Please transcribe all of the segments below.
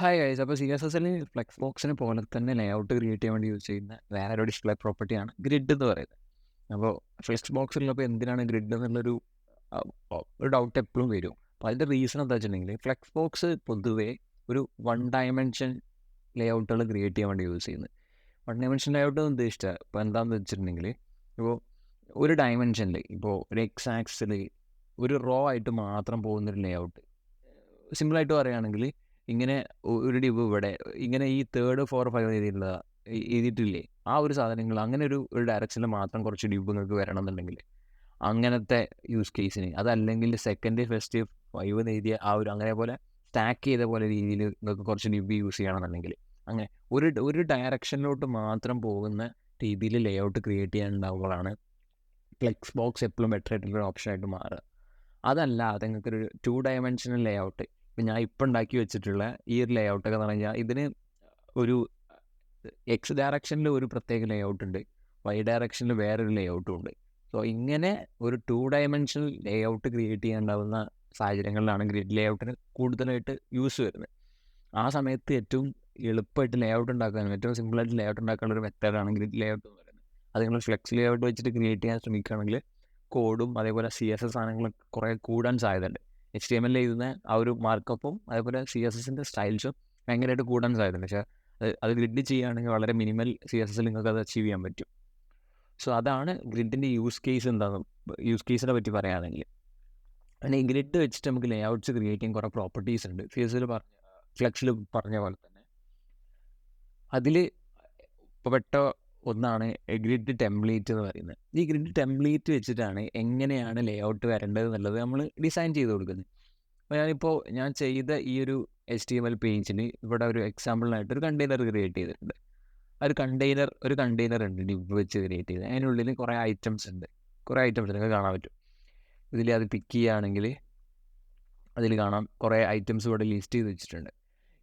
Hi guys. അപ്പോൾ CSSൽ flex ബോക്സിനെ പോലെ തന്നെ ലേഔട്ട് ക്രിയേറ്റ് ചെയ്യാൻ വേണ്ടി യൂസ് ചെയ്യുന്ന വേറൊരു ഡിസ്പ്ലേ പ്രോപ്പർട്ടിയാണ് ഗ്രിഡ് എന്ന് പറയുന്നത്. അപ്പോൾ ഫ്ലെക്സ് ബോക്സിലുള്ളപ്പോൾ എന്തിനാണ് ഗ്രിഡ് എന്നുള്ളൊരു ഒരു ഡൗട്ട് എപ്പോഴും വരും. അപ്പോൾ അതിൻ്റെ റീസൺ എന്താ വെച്ചിട്ടുണ്ടെങ്കിൽ ഫ്ലെക്സ് ബോക്സ് പൊതുവേ ഒരു വൺ ഡയമെൻഷൻ ലേഔട്ടുകൾ ക്രിയേറ്റ് ചെയ്യാൻ വേണ്ടി യൂസ് ചെയ്യുന്നത്. വൺ ഡയമെൻഷൻ ലേഔട്ട് ഉദ്ദേശിച്ചത് ഇപ്പോൾ എന്താണെന്ന് വെച്ചിട്ടുണ്ടെങ്കിൽ ഇപ്പോൾ ഒരു ഡയമെൻഷനിൽ ഇപ്പോൾ ഒരു എക്സ് ആക്സിൽ ഒരു റോ ആയിട്ട് മാത്രം പോകുന്നൊരു ലേഔട്ട്. സിമ്പിളായിട്ട് പറയുകയാണെങ്കിൽ ഇങ്ങനെ ഒരു ഡിവ് ഇവിടെ ഇങ്ങനെ ഈ 3, 4, 5 രീതിയിലുള്ള എഴുതിയിട്ടില്ലേ ആ ഒരു സാധനങ്ങൾ അങ്ങനെ ഒരു ഡയറക്ഷനിൽ മാത്രം കുറച്ച് ഡിവ് നിങ്ങൾക്ക് വരണം എന്നുണ്ടെങ്കിൽ അങ്ങനത്തെ യൂസ് കേസിന്, അതല്ലെങ്കിൽ സെക്കൻഡ് ഫസ്റ്റ് 5 എഴുതിയ ആ ഒരു അങ്ങനെ പോലെ സ്റ്റാക്ക് ചെയ്ത പോലെ രീതിയിൽ നിങ്ങൾക്ക് കുറച്ച് ഡിവ് യൂസ് ചെയ്യണമെന്നുണ്ടെങ്കിൽ അങ്ങനെ ഒരു ഡയറക്ഷനിലോട്ട് മാത്രം പോകുന്ന രീതിയിൽ ലേഔട്ട് ക്രിയേറ്റ് ചെയ്യാനുണ്ടാവുമ്പോഴാണ് ഫ്ലെക്സ് ബോക്സ് എപ്പോഴും ബെറ്റർ ആയിട്ടുള്ളൊരു ഓപ്ഷനായിട്ട് മാറുക. അതല്ലാതെ നിങ്ങൾക്കൊരു 2 ഡയമെൻഷനൽ ലേഔട്ട്, ഇപ്പം ഞാൻ ഇപ്പം ഉണ്ടാക്കി വെച്ചിട്ടുള്ള ഈ ഒരു ലേഔട്ടൊക്കെ എന്ന് പറഞ്ഞാൽ ഇതിന് ഒരു എക്സ് ഡയറക്ഷനിൽ ഒരു പ്രത്യേക ലേഔട്ട് ഉണ്ട്, വൈ ഡയറക്ഷനിൽ വേറൊരു ലേഔട്ടും ഉണ്ട്. സോ ഇങ്ങനെ ഒരു 2 ഡയമെൻഷനൽ ലേഔട്ട് ക്രിയേറ്റ് ചെയ്യാനുണ്ടാവുന്ന സാഹചര്യങ്ങളിലാണ് ഗ്രിഡ് ലേഔട്ടിന് കൂടുതലായിട്ട് യൂസ് വരുന്നത്. ആ സമയത്ത് ഏറ്റവും എളുപ്പമായിട്ട് ലേഔട്ട് ഉണ്ടാക്കാനും ഏറ്റവും സിമ്പിളായിട്ട് ലേഔട്ട് ഉണ്ടാക്കാനുള്ള ഒരു മെത്തേഡാണ് ഗ്രിഡ് ലേഔട്ട് എന്ന് പറയുന്നത്. അത് നിങ്ങൾ ഫ്ലെക്സ് ലേഔട്ട് വെച്ചിട്ട് ക്രിയേറ്റ് ചെയ്യാൻ ശ്രമിക്കുകയാണെങ്കിൽ കോഡും അതേപോലെ CSS സാധനങ്ങളൊക്കെ കുറേ കൂടാൻ സാധ്യതയുണ്ട്. HTML എഴുതുന്ന ആ ഒരു മാർക്കപ്പും അതേപോലെ CSSൻ്റെ സ്റ്റൈൽസും ഭയങ്കരമായിട്ട് കൂടാൻ സാധ്യതയുണ്ട്. പക്ഷേ അത് ഗ്രിഡ് ചെയ്യുകയാണെങ്കിൽ വളരെ മിനിമൽ CSSൽ നിങ്ങൾക്ക് അത് അച്ചീവ് ചെയ്യാൻ പറ്റും. സോ അതാണ് ഗ്രിഡിൻ്റെ യൂസ് കേസിനെ പറ്റി പറയുകയാണെങ്കിൽ. പിന്നെ ഈ ഗ്രിഡ് വെച്ചിട്ട് നമുക്ക് ലേഔട്ട്സ് ക്രിയേറ്റ് ചെയ്യാൻ കുറേ പ്രോപ്പർട്ടീസ് ഉണ്ട്. ഫ്ലെക്സിൽ പറഞ്ഞ പോലെ തന്നെ അതിൽ പെട്ട ഒന്നാണ് ഗ്രിഡ് ടെംപ്ലേറ്റ് എന്ന് പറയുന്നത്. ഈ ഗ്രിഡ് ടെംപ്ലേറ്റ് വെച്ചിട്ടാണ് എങ്ങനെയാണ് ലേഔട്ട് വരേണ്ടത് എന്നുള്ളത് നമ്മൾ ഡിസൈൻ ചെയ്ത് കൊടുക്കുന്നത്. അപ്പോൾ ഞാൻ ചെയ്ത ഈ ഒരു HTML പേജിൽ ഇവിടെ ഒരു എക്സാമ്പിളിനായിട്ട് ഒരു കണ്ടെയ്നർ ക്രിയേറ്റ് ചെയ്തിട്ടുണ്ട്. ഒരു കണ്ടെയ്നർ ഉണ്ട് ഡിവ് വെച്ച് ക്രിയേറ്റ് ചെയ്ത്. അതിനുള്ളിൽ കുറേ ഐറ്റംസ് ഉണ്ട്. നിങ്ങൾക്ക് കാണാൻ പറ്റും. ഇതിൽ അത് പിക്ക് ചെയ്യുകയാണെങ്കിൽ അതിൽ കാണാം കുറേ ഐറ്റംസ് ഇവിടെ ലിസ്റ്റ് ചെയ്ത് വെച്ചിട്ടുണ്ട്.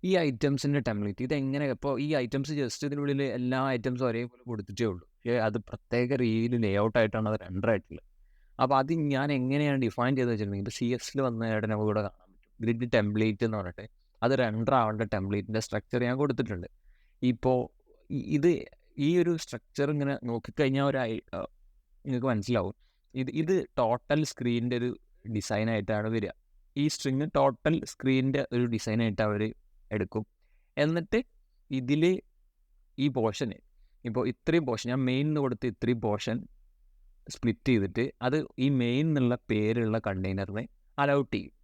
ഈ ഐറ്റംസിൻ്റെ ടെംപ്ലേറ്റ് ഇതെങ്ങനെ, ഇപ്പോൾ ഈ ഐറ്റംസ് ജസ്റ്റ് ഇതിനുള്ളിൽ എല്ലാ ഐറ്റംസും ഒരേപോലെ കൊടുത്തിട്ടേ ഉള്ളൂ. അത് പ്രത്യേക രീതിയിൽ ലേഔട്ടായിട്ടാണ് അത് റെൻഡർ ആയിട്ടുള്ളത്. അപ്പോൾ അത് ഞാൻ എങ്ങനെയാണ് ഡിഫൈൻ ചെയ്ത് വെച്ചിട്ടുണ്ടെങ്കിൽ ഇപ്പോൾ CSSൽ വന്നതായിട്ട് നമുക്ക് ഇവിടെ കാണാൻ പറ്റും. ഗ്രിഡ് ടെംപ്ലേറ്റ് എന്ന് പറഞ്ഞിട്ട് അത് റെൻഡർ ആവേണ്ട ടെംപ്ലേറ്റിൻ്റെ സ്ട്രക്ചർ ഞാൻ കൊടുത്തിട്ടുണ്ട്. ഇപ്പോൾ ഇത് ഈ ഒരു സ്ട്രക്ചർ ഇങ്ങനെ നോക്കിക്കഴിഞ്ഞാൽ നിങ്ങൾക്ക് മനസ്സിലാവും. ഇത് ടോട്ടൽ സ്ക്രീനിൻ്റെ ഒരു ഡിസൈനായിട്ടാണ് വരിക. ഈ സ്ട്രിങ് ടോട്ടൽ സ്ക്രീനിൻ്റെ ഒരു ഡിസൈനായിട്ട് അവർ എടുക്കും. എന്നിട്ട് ഇതിൽ ഈ പോർഷന് ഇപ്പോൾ ഇത്രയും പോർഷൻ ഞാൻ മെയിൻ എന്ന് കൊടുത്ത് ഇത്രയും പോർഷൻ സ്പ്ലിറ്റ് ചെയ്തിട്ട് അത് ഈ മെയിൻ എന്നുള്ള പേരുള്ള കണ്ടെയ്നറിനെ അലൗട്ട് ചെയ്യും.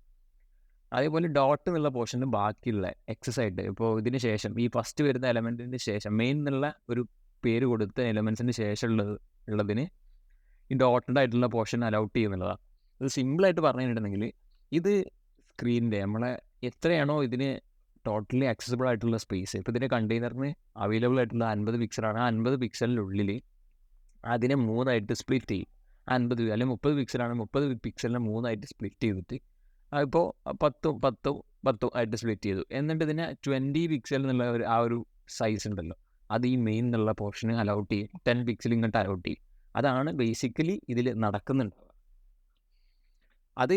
അതേപോലെ ഡോട്ട് എന്നുള്ള പോർഷന് ബാക്കിയുള്ള എക്സസ് ആയിട്ട് ഇപ്പോൾ ഇതിന് ശേഷം ഈ ഫസ്റ്റ് വരുന്ന എലമെൻറ്റിന് ശേഷം മെയിൻ എന്നുള്ള ഒരു പേര് കൊടുത്ത എലമെൻസിന് ശേഷം ഉള്ളതിന് ഈ ഡോട്ടഡ് ആയിട്ടുള്ള പോർഷൻ അലൗട്ട് ചെയ്യുന്നുള്ളതാണ്. ഇത് സിമ്പിളായിട്ട് പറഞ്ഞിട്ടുണ്ടെങ്കിൽ ഇത് സ്ക്രീനിൻ്റെ നമ്മളെ എത്രയാണോ ഇതിന് ടോട്ടലി ആക്സസിബിൾ ആയിട്ടുള്ള സ്പേസ്, ഇപ്പോൾ ഇതിൻ്റെ കണ്ടെയ്നറിന് അവൈലബിൾ ആയിട്ടുള്ള 50 പിക്സലാണ്. ആ 50 പിക്സലിനുള്ളിൽ അതിനെ 3ആയിട്ട് സ്പ്ലിറ്റ് ചെയ്യും. 50 അല്ലെങ്കിൽ 30 പിക്സലാണ്, 30 പിക്സലിനെ 3ആയിട്ട് സ്പ്ലിറ്റ് ചെയ്തിട്ട് ഇപ്പോൾ 10 ആയിട്ട് സ്പ്ലിറ്റ് ചെയ്തു. എന്നിട്ട് ഇതിനെ 20 പിക്സൽ എന്നുള്ള ആ ഒരു സൈസ് ഉണ്ടല്ലോ, അത് ഈ മെയിൻ എന്നുള്ള പോർഷന് അലൗട്ട് ചെയ്യും. 10 പിക്സൽ ഇങ്ങോട്ട് അലൗട്ട് ചെയ്യും. അതാണ് ബേസിക്കലി ഇതിൽ നടക്കുന്നുണ്ടാവുക. അത്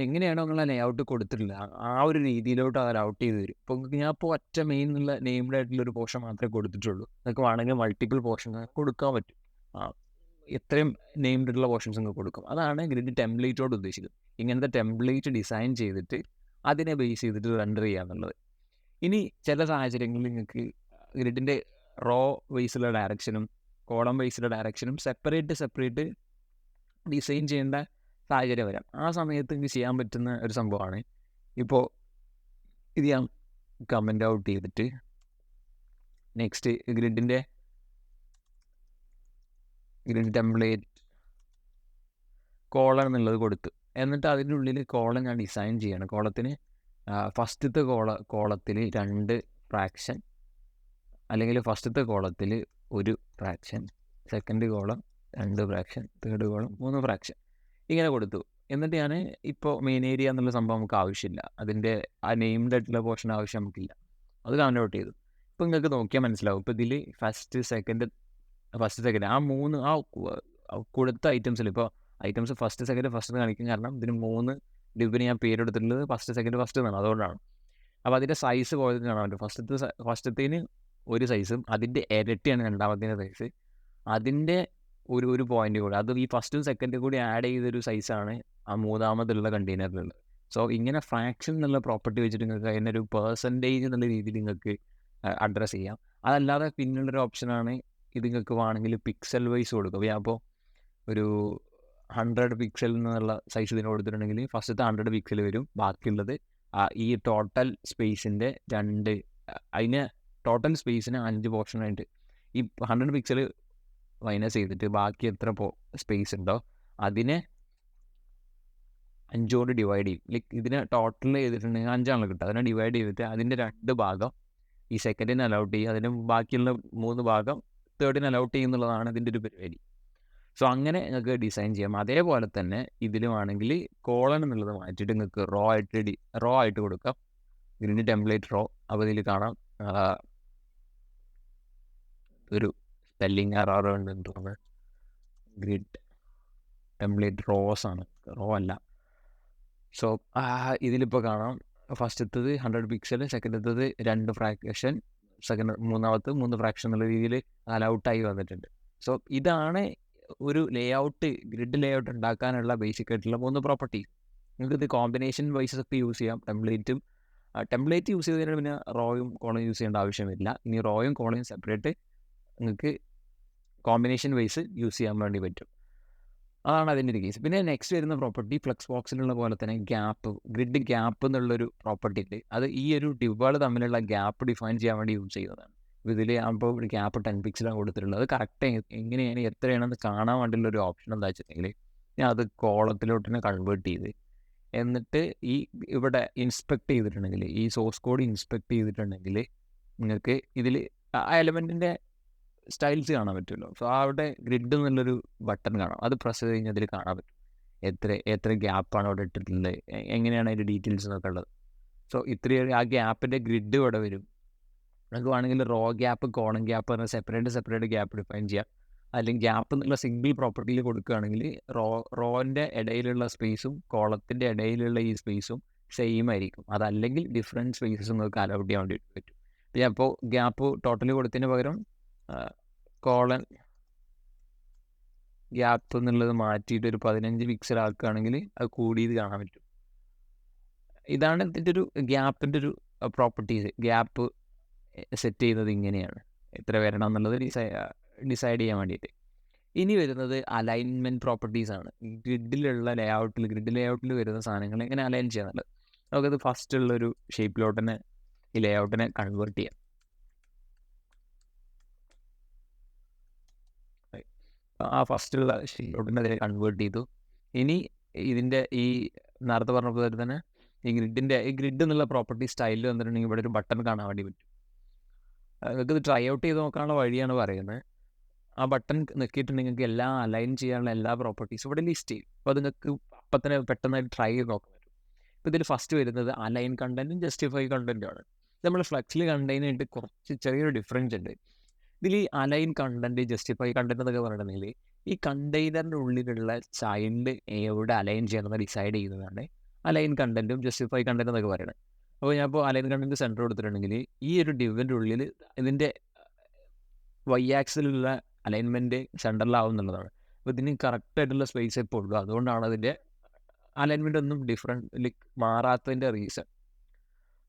എങ്ങനെയാണോ നിങ്ങളെ ലേഔട്ട് കൊടുത്തിട്ടില്ല ആ ഒരു രീതിയിലോട്ട് അത് ഔട്ട് ചെയ്ത് തരും. ഇപ്പോൾ ഞാൻ ഇപ്പോൾ ഒറ്റ മെയിൻ എന്നുള്ള നെയിംഡ് ആയിട്ടുള്ളൊരു പോർഷൻ മാത്രമേ കൊടുത്തിട്ടുള്ളൂ. നിങ്ങൾക്ക് വേണമെങ്കിൽ മൾട്ടിപ്പിൾ പോർഷൻ കൊടുക്കാൻ പറ്റും. എത്രയും നെയിംഡ് ആയിട്ടുള്ള പോർഷൻസ് നിങ്ങൾക്ക് കൊടുക്കും. അതാണ് ഗ്രിഡ് ടെംപ്ലേറ്റോട് ഉദ്ദേശിക്കുന്നത്. ഇങ്ങനത്തെ ടെംപ്ലേറ്റ് ഡിസൈൻ ചെയ്തിട്ട് അതിനെ ബേസ് ചെയ്തിട്ട് റെൻഡർ ചെയ്യാന്നുള്ളത്. ഇനി ചില സാഹചര്യങ്ങളിൽ നിങ്ങൾക്ക് ഗ്രിഡിൻ്റെ റോ വൈസുള്ള ഡയറക്ഷനും കോളം വൈസുള്ള ഡയറക്ഷനും സെപ്പറേറ്റ് ഡിസൈൻ ചെയ്യേണ്ട സാഹചര്യം വരാം. ആ സമയത്ത് എനിക്ക് ചെയ്യാൻ പറ്റുന്ന ഒരു സംഭവമാണ് ഇപ്പോൾ ഇത് ഞാൻ കമൻ്റ് ഔട്ട് ചെയ്തിട്ട് നെക്സ്റ്റ് ഗ്രിഡ് ടെംപ്ലേറ്റ് കോളൻ എന്നുള്ളത് കൊടുത്തു. എന്നിട്ട് അതിൻ്റെ ഉള്ളിൽ കോളം ഞാൻ ഡിസൈൻ ചെയ്യണം. കോളത്തിന് ഫസ്റ്റത്തെ കോളത്തിൽ 2 ഫ്രാക്ഷൻ, അല്ലെങ്കിൽ ഫസ്റ്റത്തെ കോളത്തിൽ 1 fraction, second column 2 fraction, third column 3 fraction ഇങ്ങനെ കൊടുത്തു. എന്നിട്ട് ഞാൻ ഇപ്പോൾ മെയിൻ ഏരിയ എന്നുള്ള സംഭവം നമുക്ക് ആവശ്യമില്ല, അതിൻ്റെ ആ നെയിംഡ് ആയിട്ടുള്ള പോർഷൻ ആവശ്യം നമുക്കില്ല, അത് കമൻ്റ് ഔട്ട് ചെയ്തു. ഇപ്പോൾ നിങ്ങൾക്ക് നോക്കിയാൽ മനസ്സിലാവും. ഇപ്പോൾ ഇതിൽ ഫസ്റ്റ് സെക്കൻഡ് ആ 3 കൊടുത്ത ഐറ്റംസിൽ ഇപ്പോൾ ഐറ്റംസ് ഫസ്റ്റ് സെക്കൻഡ് കാണിക്കും. കാരണം ഇതിന് 3 ഡിവിന് ഞാൻ പേരെടുത്തിട്ടുള്ളത് ഫസ്റ്റ് സെക്കൻഡ് എന്നാണ്. അതുകൊണ്ടാണ് അപ്പോൾ അതിൻ്റെ സൈസ് പോലെ കാണാൻ പറ്റും. ഫസ്റ്റത്തേന് ഒരു സൈസും അതിൻ്റെ ഇരട്ടിയാണ് രണ്ടാമത്തേൻ്റെ സൈസ്. അതിൻ്റെ ഒരു പോയിന്റ് കൂടി, അത് ഈ ഫസ്റ്റും സെക്കൻഡും കൂടി ആഡ് ചെയ്തൊരു സൈസാണ് ആ മൂന്നാമതുള്ള കണ്ടെയ്നറിലുള്ളത്. സോ ഇങ്ങനെ ഫ്രാക്ഷൻ എന്നുള്ള പ്രോപ്പർട്ടി വെച്ചിട്ട് നിങ്ങൾക്ക് അതിനൊരു പെർസെൻറ്റേജ് എന്നുള്ള രീതിയിൽ നിങ്ങൾക്ക് അഡ്രസ്സ് ചെയ്യാം. അതല്ലാതെ പിന്നുള്ളൊരു ഓപ്ഷനാണ് ഇത് നിങ്ങൾക്ക് വേണമെങ്കിൽ പിക്സൽ വൈസ് കൊടുക്കും. അപ്പോൾ ഒരു 100 പിക്സൽ എന്നുള്ള സൈസ് ഇതിന് കൊടുത്തിട്ടുണ്ടെങ്കിൽ ഫസ്റ്റത്തെ 100 പിക്സൽ വരും. ബാക്കിയുള്ളത് ഈ ടോട്ടൽ സ്പേസിൻ്റെ അതിന് ടോട്ടൽ സ്പേസിന് 5 പോർഷനായിട്ട് ഈ 100 പിക്സൽ മൈനസ് ചെയ്തിട്ട് ബാക്കി എത്ര സ്പേസ് ഉണ്ടോ അതിനെ 5 കൊണ്ട് ഡിവൈഡ് ചെയ്യും. ലൈക്ക് ഇതിനെ ടോട്ടൽ ചെയ്തിട്ടുണ്ടെങ്കിൽ 5 കിട്ടുക. അതിനെ ഡിവൈഡ് ചെയ്തിട്ട് അതിൻ്റെ 2 ഭാഗം ഈ സെക്കൻഡിന് അലൗട്ട് ചെയ്യും, അതിന് ബാക്കിയുള്ള 3 ഭാഗം തേർഡിന് അലൗട്ട് ചെയ്യുന്നുള്ളതാണ് ഇതിൻ്റെ ഒരു പരിപാടി. സോ അങ്ങനെ നിങ്ങൾക്ക് ഡിസൈൻ ചെയ്യാം. അതേപോലെ തന്നെ ഇതിലുമാണെങ്കിൽ കോളൻ എന്നുള്ളത് മാറ്റിയിട്ട് നിങ്ങൾക്ക് റോ ആയിട്ട് കൊടുക്കാം. ഇതിൻ്റെ ടെംപ്ലേറ്റ് റോ. അപ്പോൾ ഇതിൽ കാണാം ഒരു സ്പെല്ലിങ് എറർ ഉണ്ടെന്ന് തോന്നുന്നത്. ഗ്രിഡ് ടെംപ്ലേറ്റ് റോസ് ആണ്, റോ അല്ല. സോ ഇതിലിപ്പോൾ കാണാം ഫസ്റ്റത്തത് 100 പിക്സൽ, സെക്കൻഡത്തത് 2 ഫ്രാക്ഷൻ, മൂന്നാമത്തെ 3 ഫ്രാക്ഷൻ എന്നുള്ള രീതിയിൽ അലൗട്ടായി വന്നിട്ടുണ്ട്. സോ ഇതാണ് ഒരു ഗ്രിഡ് ലേ ഔട്ട് ഉണ്ടാക്കാനുള്ള ബേസിക് ആയിട്ടുള്ള 3 പ്രോപ്പർട്ടീസ്. നിങ്ങൾക്ക് ഇത് കോമ്പിനേഷൻ വൈസസ് ഒക്കെ യൂസ് ചെയ്യാം. ടെംപ്ലേറ്റ് യൂസ് ചെയ്തതിന് പിന്നെ റോയും കോളയും യൂസ് ചെയ്യേണ്ട ആവശ്യമില്ല. ഇനി റോയും കോളയും സെപ്പറേറ്റ് നിങ്ങൾക്ക് കോമ്പിനേഷൻ വൈസ് യൂസ് ചെയ്യാൻ വേണ്ടി പറ്റും. അതാണ് അതിൻ്റെ ഒരു കേസ്. പിന്നെ നെക്സ്റ്റ് വരുന്ന പ്രോപ്പർട്ടി ഫ്ലെക്സ് ബോക്സിലുള്ള പോലെ തന്നെ ഗ്രിഡ് ഗ്യാപ്പ് എന്നുള്ളൊരു പ്രോപ്പർട്ടി ഉണ്ട്. അത് ഈ ഒരു ഡിവകൾ തമ്മിലുള്ള ഗ്യാപ്പ് ഡിഫൈൻ ചെയ്യാൻ വേണ്ടി യൂസ് ചെയ്യുന്നതാണ്. ഇതിൽ അപ്പോൾ ഒരു ഗ്യാപ്പ് 10 പിക്സലാണ് കൊടുത്തിട്ടുള്ളത്. അത് കറക്റ്റ് എങ്ങനെയാണ് എത്രയാണെന്ന് കാണാൻ വേണ്ടിയുള്ള ഒരു ഓപ്ഷൻ എന്താ വെച്ചിട്ടുണ്ടെങ്കിൽ ഞാൻ അത് കോളത്തിലോട്ട് തന്നെ കൺവേർട്ട് ചെയ്ത് എന്നിട്ട് ഇവിടെ ഇൻസ്പെക്ട് ചെയ്തിട്ടുണ്ടെങ്കിൽ ഈ സോഴ്സ് കോഡ് ഇൻസ്പെക്ട് ചെയ്തിട്ടുണ്ടെങ്കിൽ നിങ്ങൾക്ക് ഇതിൽ ആ എലമെൻറ്റിൻ്റെ സ്റ്റൈൽസ് കാണാൻ പറ്റുമല്ലോ. സോ അവിടെ ഗ്രിഡ് എന്നുള്ളൊരു ബട്ടൺ കാണാം. അത് പ്രസ് ചെയ്ത് കഴിഞ്ഞാൽ അതിൽ കാണാൻ പറ്റും എത്ര ഗ്യാപ്പാണ് അവിടെ ഇട്ടിട്ടുള്ളത്, എങ്ങനെയാണ് അതിൻ്റെ ഡീറ്റെയിൽസ് എന്നൊക്കെ ഉള്ളത്. സോ ഇത്രയും ആ ഗ്യാപ്പിൻ്റെ ഗ്രിഡ് ഇവിടെ വരും. നമുക്ക് വേണമെങ്കിൽ റോ ഗ്യാപ്പ് കോളം ഗ്യാപ്പ് പറഞ്ഞാൽ സെപ്പറേറ്റ് ഗ്യാപ്പ് ഡിഫൈൻ ചെയ്യാം. അല്ലെങ്കിൽ ഗ്യാപ്പ് എന്നുള്ള സിംഗിൾ പ്രോപ്പർട്ടിയിൽ കൊടുക്കുകയാണെങ്കിൽ റോൻ്റെ ഇടയിലുള്ള സ്പേസും കോളത്തിൻ്റെ ഇടയിലുള്ള ഈ സ്പേസും സെയിം ആയിരിക്കും. അതല്ലെങ്കിൽ ഡിഫറെൻറ്റ് സ്പേസസ് നിങ്ങൾക്ക് അലൗട്ട് ചെയ്യാൻ വേണ്ടി പറ്റും. ഞാൻ അപ്പോൾ ഗ്യാപ്പ് ടോട്ടലി കൊടുത്തതിന് പകരം കോളൻ ഗ്യാപ്പ് എന്നുള്ളത് മാറ്റിയിട്ട് ഒരു 15 പിക്സൽ ആക്കുകയാണെങ്കിൽ അത് കൂടിയത് കാണാൻ പറ്റും. ഇതാണ് ഇതിൻ്റെ ഒരു ഗ്യാപ്പിൻ്റെ ഒരു പ്രോപ്പർട്ടീസ്. ഗ്യാപ്പ് സെറ്റ് ചെയ്യുന്നത് ഇങ്ങനെയാണ്, എത്ര വരണം എന്നുള്ളത് ഡിസൈഡ് ചെയ്യാൻ വേണ്ടിയിട്ട്. ഇനി വരുന്നത് അലൈൻമെൻറ്റ് പ്രോപ്പർട്ടീസ് ആണ്. ഗ്രിഡ് ലേഔട്ടിൽ വരുന്ന സാധനങ്ങൾ എങ്ങനെ അലൈൻ ചെയ്യാന്നുള്ളത്. നമുക്കത് ഫസ്റ്റ് ഉള്ളൊരു ഷേപ്പിലോട്ട് തന്നെ ഈ ലേഔട്ടിനെ കൺവേർട്ട് ചെയ്യാം. ആ ഫസ്റ്റുള്ള ഷേപ്പിലോട്ടിനെ അതിനെ കൺവേർട്ട് ചെയ്തു. ഇനി ഇതിൻ്റെ ഈ നേരത്തെ പറഞ്ഞ പോലെ തന്നെ ഈ ഗ്രിഡ് എന്നുള്ള പ്രോപ്പർട്ടി സ്റ്റൈലിൽ വന്നിട്ടുണ്ടെങ്കിൽ ഇവിടെ ഒരു ബട്ടൺ കാണാൻ വേണ്ടി പറ്റും. നിങ്ങൾക്ക് ഇത് ട്രൈ ഔട്ട് ചെയ്ത് നോക്കാനുള്ള വഴിയാണ് പറയുന്നത്. ആ ബട്ടൺ നിൽക്കിയിട്ടുണ്ടെങ്കിൽ നിങ്ങൾക്ക് എല്ലാം അലൈൻ ചെയ്യാനുള്ള എല്ലാ പ്രോപ്പർട്ടീസും ഇവിടെ ലിസ്റ്റ് ചെയ്യും. അപ്പോൾ അത് നിങ്ങൾക്ക് അപ്പം തന്നെ പെട്ടെന്നായിട്ട് ട്രൈ ചെയ്ത് നോക്കാൻ പറ്റും. ഇപ്പോൾ ഇതിൽ ഫസ്റ്റ് വരുന്നത് അലൈൻ കണ്ടൻറ്റും ജസ്റ്റിഫൈ കണ്ടൻറ്റും ആണ്. നമ്മൾ ഫ്ലെക്സിൽ കണ്ടതിനായിട്ട് കുറച്ച് ചെറിയൊരു ഡിഫറൻസ് ഉണ്ട്. ഇതിൽ ഈ അലൈൻ കണ്ടൻറ്റ് ജസ്റ്റിഫൈ കണ്ടൻറ്റ് എന്നൊക്കെ പറഞ്ഞിട്ടുണ്ടെങ്കിൽ ഈ കണ്ടെയ്നറിൻ്റെ ഉള്ളിലുള്ള ചൈൽഡ് എവിടെ അലൈൻ ചെയ്യണമെന്ന് ഡിസൈഡ് ചെയ്യുന്നതാണ് അലൈൻ കണ്ടൻറ്റും ജസ്റ്റിഫൈ കണ്ടൻറ്റ് എന്നൊക്കെ പറയുന്നത്. അപ്പോൾ ഞാനിപ്പോൾ അലൈൻ കണ്ടൻറ്റ് സെൻറ്റർ കൊടുത്തിട്ടുണ്ടെങ്കിൽ ഈ ഒരു ഡിവിൻ്റെ ഉള്ളിൽ ഇതിൻ്റെ വൈ ആക്സിലുള്ള അലൈൻമെൻറ്റ് സെൻറ്ററിലാവും എന്നുള്ളതാണ്. അപ്പോൾ ഇതിന് കറക്റ്റായിട്ടുള്ള സ്പേസ് ഇപ്പോൾ ഉള്ളൂ. അതുകൊണ്ടാണ് അതിൻ്റെ അലൈൻമെൻറ്റ് ഒന്നും മാറാത്തതിൻ്റെ റീസൺ.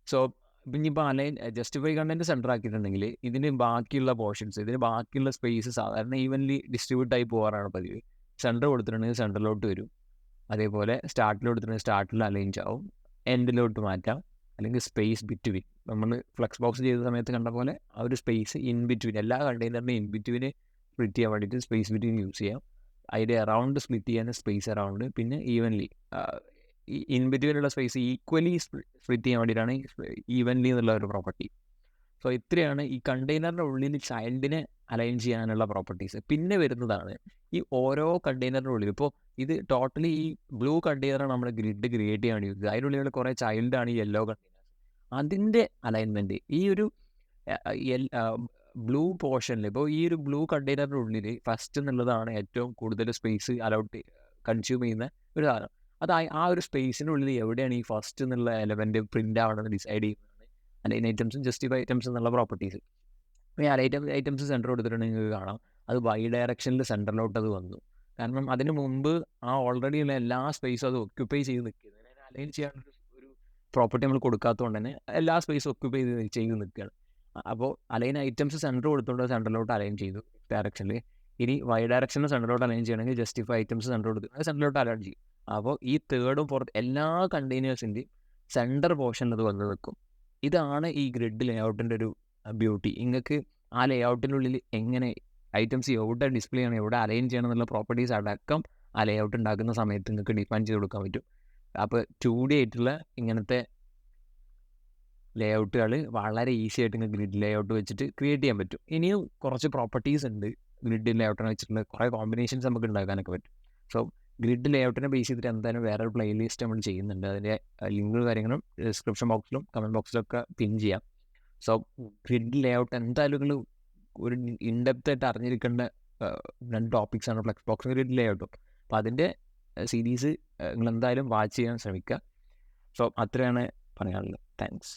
സോ ഇനിയിപ്പോൾ ജസ്റ്റിഫൈ കണ്ടൻറ്റ് സെൻറ്റർ ആക്കിയിട്ടുണ്ടെങ്കിൽ ഇതിന് ബാക്കിയുള്ള പോർഷൻസ്, ഇതിന് ബാക്കിയുള്ള സ്പേസ് സാധാരണ ഈവൻലി ഡിസ്ട്രിബ്യൂട്ട് ആയി പോകാറാണ് പതിവ്. സെൻറ്റർ കൊടുത്തിട്ടുണ്ടെങ്കിൽ സെൻറ്ററിലോട്ട് വരും. അതേപോലെ സ്റ്റാർട്ടിൽ കൊടുത്തിട്ടുണ്ടെങ്കിൽ സ്റ്റാർട്ടിൽ അലൈൻ ആവും. എൻഡിലോട്ട് മാറ്റാം. അല്ലെങ്കിൽ സ്പേസ് ബിറ്റ്വീൻ, നമ്മൾ ഫ്ലെക്സ് ബോക്സ് ചെയ്ത സമയത്ത് കണ്ട പോലെ ആ ഒരു സ്പേസ് ഇൻ ബിറ്റ്വീൻ, എല്ലാ കണ്ടെയ്നറിനും ഇൻ ബിറ്റ്വീന് സ്പ്ലിറ്റ് ചെയ്യാൻ വേണ്ടിയിട്ട് സ്പേസ് ബിറ്റ്വീൻ യൂസ് ചെയ്യാം. അതിൻ്റെ അറൗണ്ട് സ്പ്ലിറ്റ് ചെയ്യാൻ സ്പേസ് അറൗണ്ട്, പിന്നെ ഈവൻലി ഇൻ ബിറ്റ്വീനുള്ള സ്പേസ് ഈക്വലി സ്പ്ലിറ്റ് ചെയ്യാൻ വേണ്ടിയിട്ടാണ് ഈവൻലി എന്നുള്ള ഒരു പ്രോപ്പർട്ടി. സോ ഇത്രയാണ് ഈ കണ്ടെയ്നറിൻ്റെ ഉള്ളിൽ ചൈൽഡിനെ അലൈൻ ചെയ്യാനുള്ള പ്രോപ്പർട്ടീസ്. പിന്നെ വരുന്നതാണ് ഈ ഓരോ കണ്ടെയ്നറിൻ്റെ ഉള്ളിൽ. ഇപ്പോൾ ഇത് ടോട്ടലി ഈ ബ്ലൂ കണ്ടെയ്നറാണ് നമ്മുടെ ഗ്രിഡ് ക്രിയേറ്റ് ചെയ്യാൻ വേണ്ടി യൂസ്. അതിനുള്ളിൽ കുറേ ചൈൽഡാണ് ഈ യെല്ലോ കണ്ടെയ്നർ. അതിൻ്റെ അലൈൻമെൻറ്റ് ഈ ഒരു ബ്ലൂ പോർഷനിൽ, ഇപ്പോൾ ഈ ഒരു ബ്ലൂ കണ്ടെയ്നറിൻ്റെ ഉള്ളിൽ ഫസ്റ്റ് എന്നുള്ളതാണ് ഏറ്റവും കൂടുതൽ സ്പേസ് കൺസ്യൂം ചെയ്യുന്ന ഒരു സാധനം. അത് ആ ഒരു സ്പേസിനുള്ളിൽ എവിടെയാണ് ഈ ഫസ്റ്റ് എന്നുള്ള എലമെൻറ്റ് പ്രിൻ്റ് ആവണമെന്ന് ഡിസൈഡ് ചെയ്യുന്നതാണ് അലൈൻ ഐറ്റംസും ജസ്റ്റിഫൈ ഐറ്റംസ് എന്നുള്ള പ്രോപ്പർട്ടീസ്. അപ്പോൾ ഈ ഐറ്റംസ് സെൻറ്റർ കൊടുത്തിട്ടുണ്ടെങ്കിൽ നിങ്ങൾക്ക് കാണാം അത് വൈ ഡയറക്ഷനിൽ സെൻറ്ററിലോട്ട് അത് വന്നു. കാരണം അതിന് മുമ്പ് ആ ഓൾറെഡി ഉള്ള എല്ലാ സ്പേസും അത് ഒക്യുപ്പൈ ചെയ്ത് നിൽക്കുന്നത്. അലൈൻ ചെയ്യാനൊരു ഒരു പ്രോപ്പർട്ടി നമ്മൾ കൊടുക്കാത്തതുകൊണ്ട് തന്നെ എല്ലാ സ്പേസും ഒക്യുപ്പൈ ചെയ്ത് നിൽക്കുകയാണ്. അപ്പോൾ അലൈൻ ഐറ്റംസ് സെൻറ്റർ കൊടുത്തുകൊണ്ട് സെൻറ്ററിലോട്ട് അലൈൻ ചെയ്തു ഡയറക്ഷനിൽ. ഇനി വൈ ഡയറക്ഷനിൽ സെൻറ്ററിലോട്ട് അലൈൻ ചെയ്യണമെങ്കിൽ ജസ്റ്റിഫൈ ഐറ്റംസ് സെൻറ്റർ കൊടുത്ത് സെൻറ്ററിലോട്ട് അലൈൻ ചെയ്യും. അപ്പോൾ ഈ തേർഡും ഫോർത്ത് എല്ലാ കണ്ടെയ്നേഴ്സിൻ്റെയും സെൻറ്റർ പോർഷൻ അത് വന്ന് നിൽക്കും. ഇതാണ് ഈ ഗ്രിഡ് ലേഔട്ടിൻ്റെ ഒരു ബ്യൂട്ടി. നിങ്ങൾക്ക് ആ ലേഔട്ടിനുള്ളിൽ എങ്ങനെ ഐറ്റംസ് എവിടെ ഡിസ്പ്ലേ ചെയ്യണം, എവിടെ അലൈൻ ചെയ്യണം എന്നുള്ള പ്രോപ്പർട്ടീസ് അടക്കം ആ ലേഔട്ട് ഉണ്ടാക്കുന്ന സമയത്ത് നിങ്ങൾക്ക് ഡിഫൈൻ ചെയ്ത് കൊടുക്കാൻ പറ്റും. അപ്പോൾ 2D ആയിട്ടുള്ള ഇങ്ങനത്തെ ലേഔട്ടുകൾ വളരെ ഈസി ആയിട്ട് നിങ്ങൾക്ക് ഗ്രിഡ് ലേഔട്ട് വെച്ചിട്ട് ക്രിയേറ്റ് ചെയ്യാൻ പറ്റും. ഇനിയും കുറച്ച് പ്രോപ്പർട്ടീസ് ഉണ്ട് ഗ്രിഡ് ലേഔട്ടിനെ വെച്ചിട്ടുള്ള കുറേ കോമ്പിനേഷൻസ് നമുക്ക് ഉണ്ടാക്കാനൊക്കെ പറ്റും. സോ ഗ്രിഡ് ലേഔട്ടിനെ ബേസ് ചെയ്തിട്ട് എന്തായാലും വേറൊരു പ്ലേലിസ്റ്റ് നമ്മൾ ചെയ്യുന്നുണ്ട്. അതിൻ്റെ ലിങ്കും കാര്യങ്ങളും ഡിസ്ക്രിപ്ഷൻ ബോക്സിലും കമൻറ്റ് ബോക്സിലൊക്കെ പിൻ ചെയ്യാം. സോ ഗ്രിഡ് ലേഔട്ട് എന്തായാലും നിങ്ങൾ ഒരു ഇൻഡെപ്ത് ആയിട്ട് അറിഞ്ഞിരിക്കേണ്ട 2 ടോപ്പിക്സാണ് ഫ്ലെക്സ് ബോക്സും ഗ്രിഡ് ലേഔട്ടും. അപ്പോൾ അതിൻ്റെ സീരീസ് നിങ്ങൾ എന്തായാലും വാച്ച് ചെയ്യാൻ ശ്രമിക്കുക. സോ അത്രയാണ് പറയാനുള്ളത്. താങ്ക്സ്.